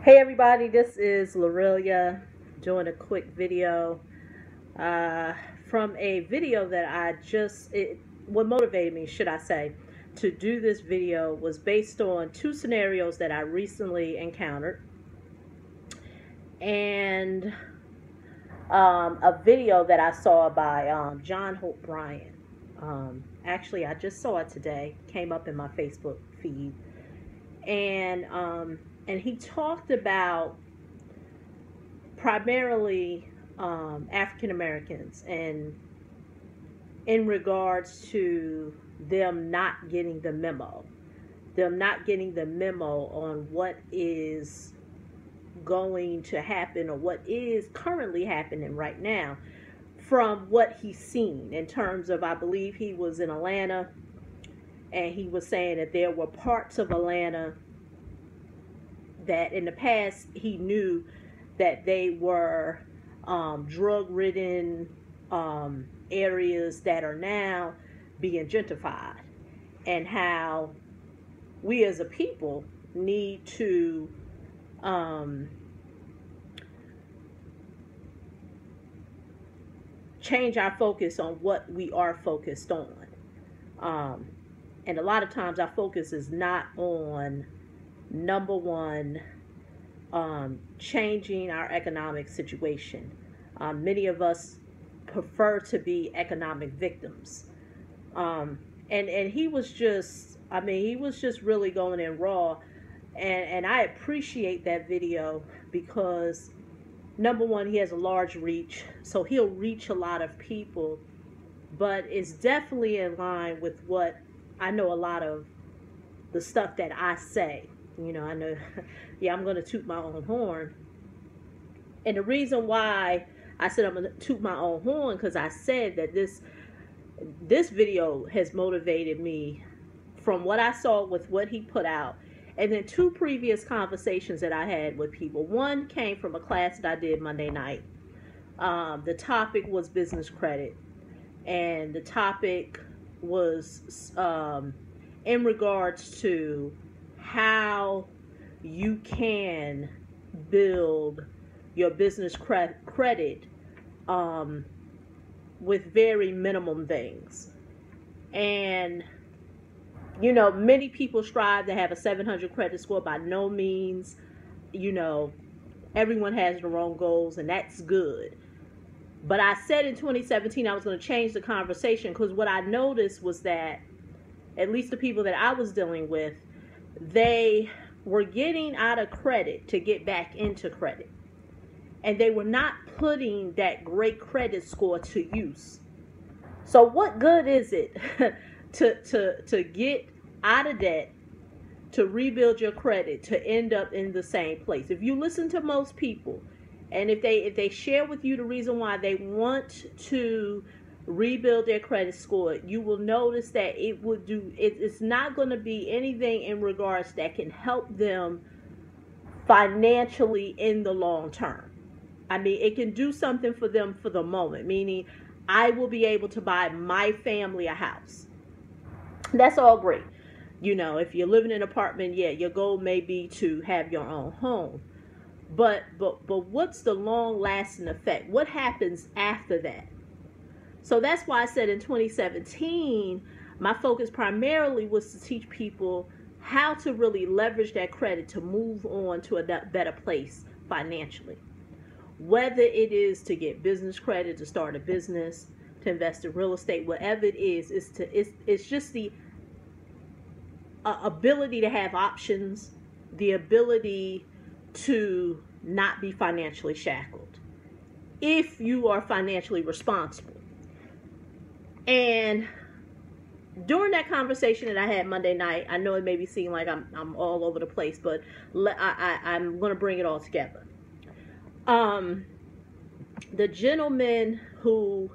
Hey everybody, this is Lorelia doing a quick video uh, from a video that what motivated me, should I say, to do this video was based on two scenarios that I recently encountered and a video that I saw by John Hope Bryant. Actually, I just saw it today, came up in my Facebook feed, and he talked about primarily African Americans, and in regards to them not getting the memo, on what is going to happen or what is currently happening right now from what he's seen in terms of, I believe he was in Atlanta, and he was saying that there were parts of Atlanta that in the past he knew that they were drug-ridden areas that are now being gentrified, and how we as a people need to change our focus on what we are focused on. And a lot of times our focus is not on, number one, changing our economic situation. Many of us prefer to be economic victims. And he was just, he was just really going in raw. And I appreciate that video because, number one, he has a large reach, so he'll reach a lot of people, but it's definitely in line with what I know, a lot of the stuff that I say. I know, yeah, I'm going to toot my own horn. And the reason why I said I'm going to toot my own horn, because I said that this video has motivated me from what I saw with what he put out, and then two previous conversations that I had with people. One came from a class that I did Monday night. The topic was business credit, and the topic was in regards to how you can build your business credit with very minimum things. And many people strive to have a 700 credit score. By no means, everyone has their own goals, and that's good. But I said in 2017 I was going to change the conversation, because what I noticed was that, at least the people that I was dealing with, they were getting out of credit to get back into credit. And they were not putting that great credit score to use. So what good is it to get out of debt, to rebuild your credit, to end up in the same place? If you listen to most people, and if they share with you the reason why they want to rebuild their credit score, you will notice that it's not going to be anything in regards that can help them financially in the long term. It can do something for them for the moment, meaning I will be able to buy my family a house. That's all great. If you're living in an apartment, yeah, your goal may be to have your own home. But what's the long lasting effect? What happens after that? So that's why I said in 2017, my focus primarily was to teach people how to really leverage that credit to move on to a better place financially. Whether it is to get business credit, to start a business, to invest in real estate, whatever it is, it's just the ability to have options, the ability to not be financially shackled, if you are financially responsible. And during that conversation that I had Monday night, I know it may be seem like I'm all over the place, but I'm going to bring it all together. The gentleman who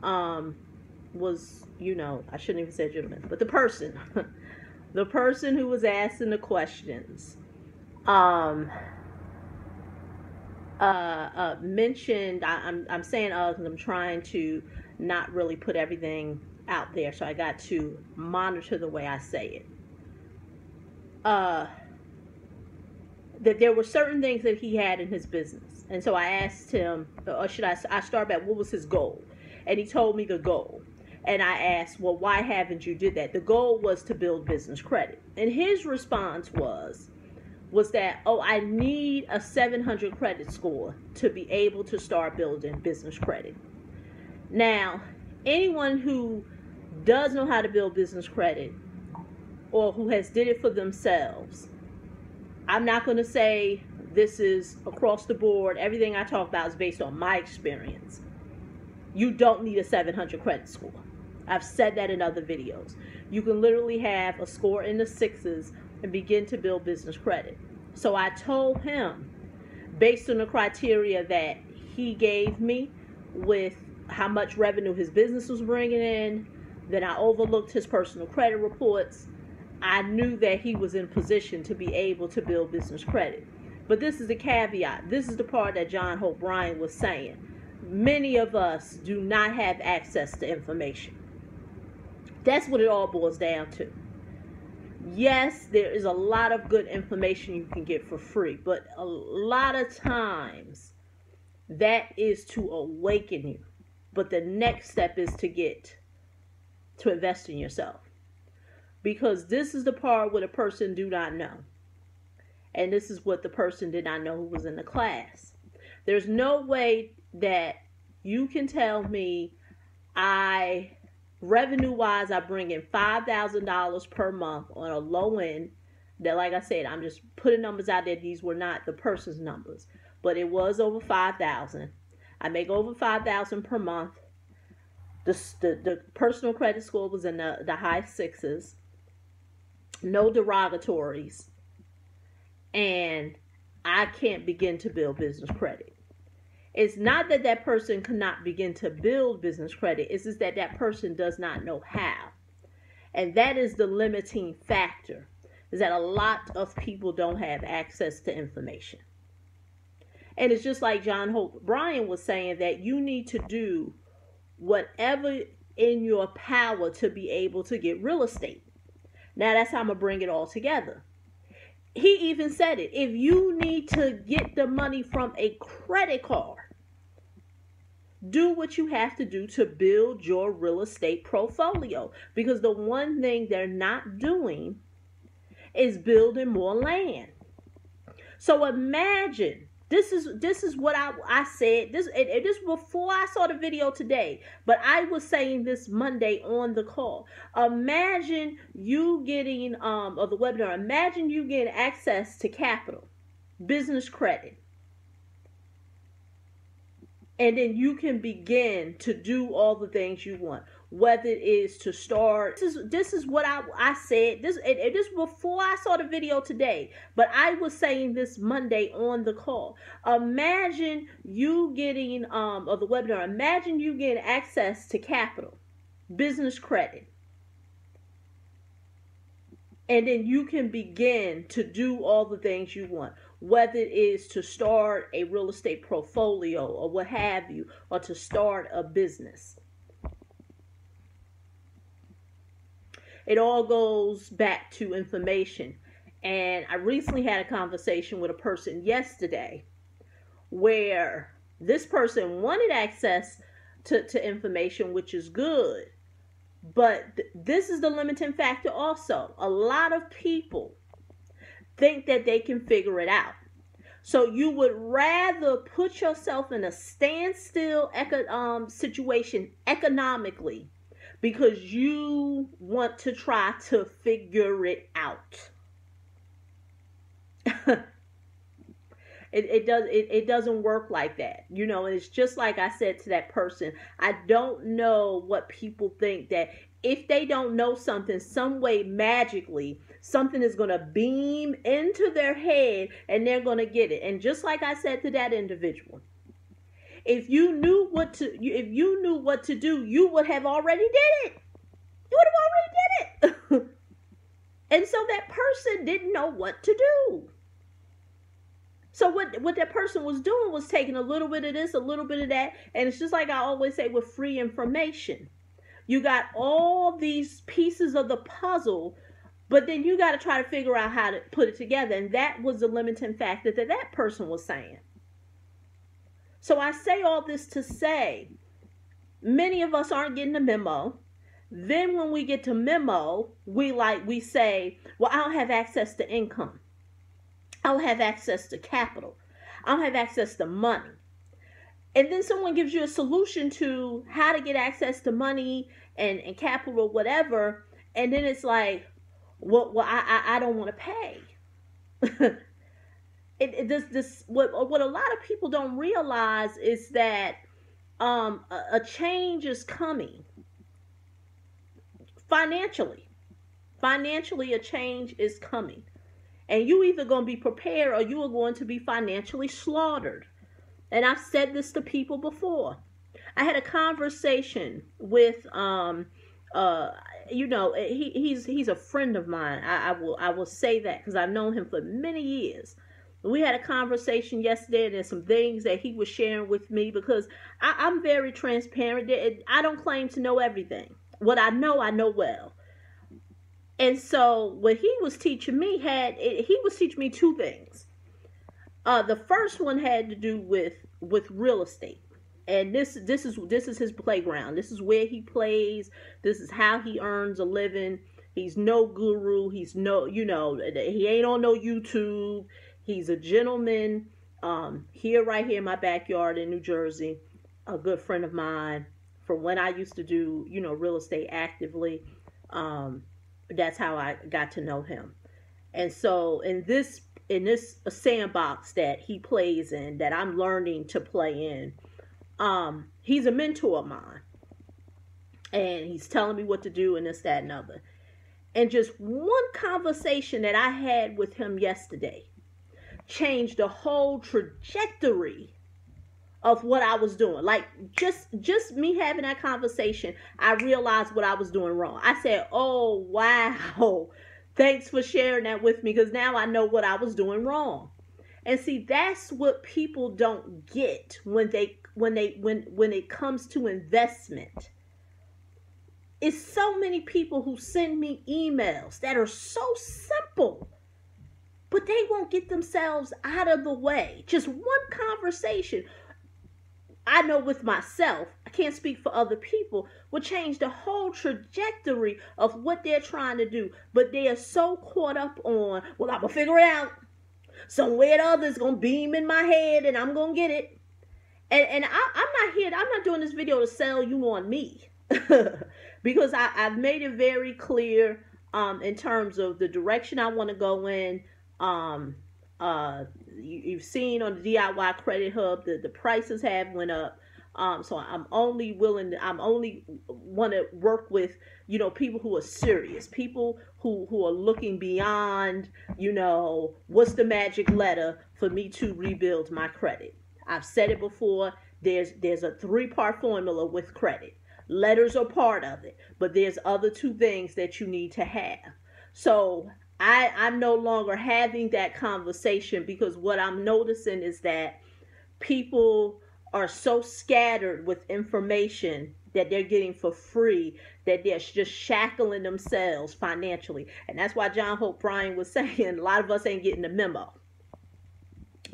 was, I shouldn't even say gentleman, but the person who was asking the questions mentioned, I'm saying because I'm trying to not really put everything out there, so I got to monitor the way I say it. that there were certain things that he had in his business. And so I asked him, or should I start back, what was his goal? And he told me the goal. And I asked, well, why haven't you did that? The goal was to build business credit. And his response was that, oh, I need a 700 credit score to be able to start building business credit. Now, anyone who does know how to build business credit or who has did it for themselves, I'm not going to say this is across the board. Everything I talk about is based on my experience. You don't need a 700 credit score. I've said that in other videos. You can literally have a score in the 6s and begin to build business credit. So I told him, based on the criteria that he gave me with how much revenue his business was bringing in, then I overlooked his personal credit reports. I knew that he was in position to be able to build business credit. But this is the caveat. This is the part that John Hope Bryant was saying. Many of us do not have access to information. That's what it all boils down to. Yes, there is a lot of good information you can get for free, but a lot of times that is to awaken you. But the next step is to invest in yourself. Because this is the part where the person do not know. And this is what the person did not know who was in the class. There's no way that you can tell me revenue-wise, I bring in $5,000 per month on a low end. That, like I said, I'm just putting numbers out there. These were not the person's numbers, but it was over $5,000. I make over $5,000 per month. The personal credit score was in the high 6s. No derogatories. And I can't begin to build business credit. It's not that that person cannot begin to build business credit. It's just that that person does not know how. And that is the limiting factor, is that a lot of people don't have access to information. And it's just like John Hope Bryant was saying, that you need to do whatever in your power to be able to get real estate. Now that's how I'm going to bring it all together. He even said it. If you need to get the money from a credit card, do what you have to do to build your real estate portfolio. Because the one thing they're not doing is building more land. So imagine, this is what I said. This before I saw the video today, but I was saying this Monday on the call. Imagine you getting of the webinar. Imagine you getting access to capital, business credit, and then you can begin to do all the things you want. Whether it is to start, this is what I said. This before I saw the video today, but I was saying this Monday on the call. Imagine you getting of the webinar. Imagine you getting access to capital, business credit, and then you can begin to do all the things you want. Whether it is to start a real estate portfolio or what have you, or to start a business. It all goes back to information. And I recently had a conversation with a person yesterday where this person wanted access to information, which is good. But this is the limiting factor also. A lot of people think that they can figure it out. So you would rather put yourself in a standstill situation economically because you want to try to figure it out. It doesn't work like that, you know. And it's just like I said to that person. I don't know what people think, that if they don't know something, some way magically something is going to beam into their head and they're going to get it. And just like I said to that individual, if you knew what to do, you would have already did it. You would have already did it. And so that person didn't know what to do. So what that person was doing was taking a little bit of this, a little bit of that. And it's just like I always say with free information. You got all these pieces of the puzzle But then you got to try to figure out how to put it together. And that was the limiting factor that that person was saying. So I say all this to say, many of us aren't getting the memo. Then when we get to memo, we say, well, I don't have access to income. I don't have access to capital. I don't have access to money. And then someone gives you a solution to how to get access to money and capital, whatever. And then it's like, well I don't want to pay. What a lot of people don't realize is that a change is coming financially. Financially, a change is coming. And you either going to be prepared or you are going to be financially slaughtered. And I've said this to people before. I had a conversation with, he's a friend of mine. I will say that because I've known him for many years. We had a conversation yesterday, and there's some things that he was sharing with me because I'm very transparent. I don't claim to know everything. What I know well. And so what he was teaching me he was teaching me two things. The first one had to do with real estate. And this is his playground. This is where he plays. This is how he earns a living. He's no guru. He's no, he ain't on no YouTube. He's a gentleman. Right here in my backyard in New Jersey, a good friend of mine from when I used to do, real estate actively. That's how I got to know him. And so in this sandbox that he plays in, that I'm learning to play in, he's a mentor of mine. And he's telling me what to do and this, that, and other. And just one conversation that I had with him yesterday changed the whole trajectory of what I was doing. Like just me having that conversation, I realized what I was doing wrong. I said, oh, wow. Thanks for sharing that with me, because now I know what I was doing wrong. And see, that's what people don't get when it comes to investment. It's so many people who send me emails that are so simple, but they won't get themselves out of the way. Just one conversation, I know with myself, I can't speak for other people, will change the whole trajectory of what they're trying to do. But they are so caught up on, well, I'm going to figure it out. Somewhere or the other is going to beam in my head and I'm going to get it. And I'm not doing this video to sell you on me. Because I've made it very clear in terms of the direction I want to go in. You've seen on the DIY Credit Hub that the prices have went up. So I'm only want to work with, people who are serious, people who are looking beyond, what's the magic letter for me to rebuild my credit. I've said it before. There's a 3-part formula with credit. Letters are part of it, but there's other 2 things that you need to have. So I'm no longer having that conversation, because what I'm noticing is that people are so scattered with information that they're getting for free that they're just shackling themselves financially. And that's why John Hope Bryan was saying a lot of us ain't getting the memo.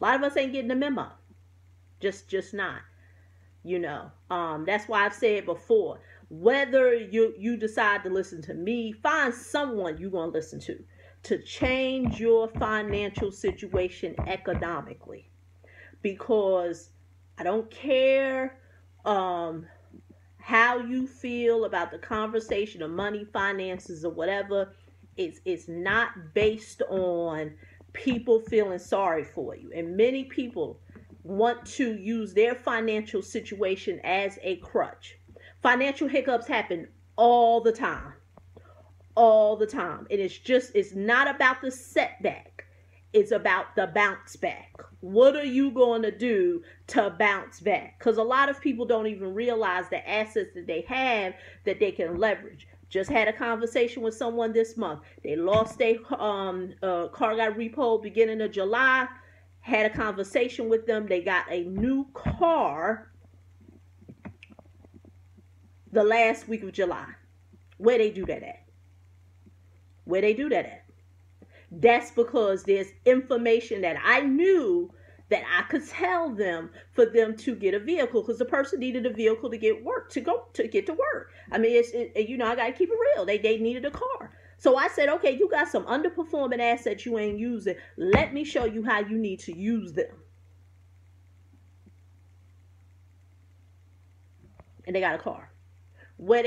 A lot of us ain't getting the memo. Just not. That's why I've said before, whether you decide to listen to me, find someone you're going to listen to change your financial situation economically. Because I don't care how you feel about the conversation of money, finances, or whatever. It's not based on people feeling sorry for you. And many people want to use their financial situation as a crutch. Financial hiccups happen all the time. All the time. And it's not about the setback. It's about the bounce back. What are you going to do to bounce back? Because a lot of people don't even realize the assets that they have that they can leverage. Just had a conversation with someone this month. They lost their car, got repoed beginning of July. Had a conversation with them. They got a new car the last week of July. Where they do that at? Where they do that at? That's because there's information that I knew that I could tell them for them to get a vehicle, because the person needed a vehicle to get to work. I mean, I gotta keep it real. They needed a car. So I said, okay, you got some underperforming assets you ain't using. Let me show you how you need to use them. And they got a car. Where they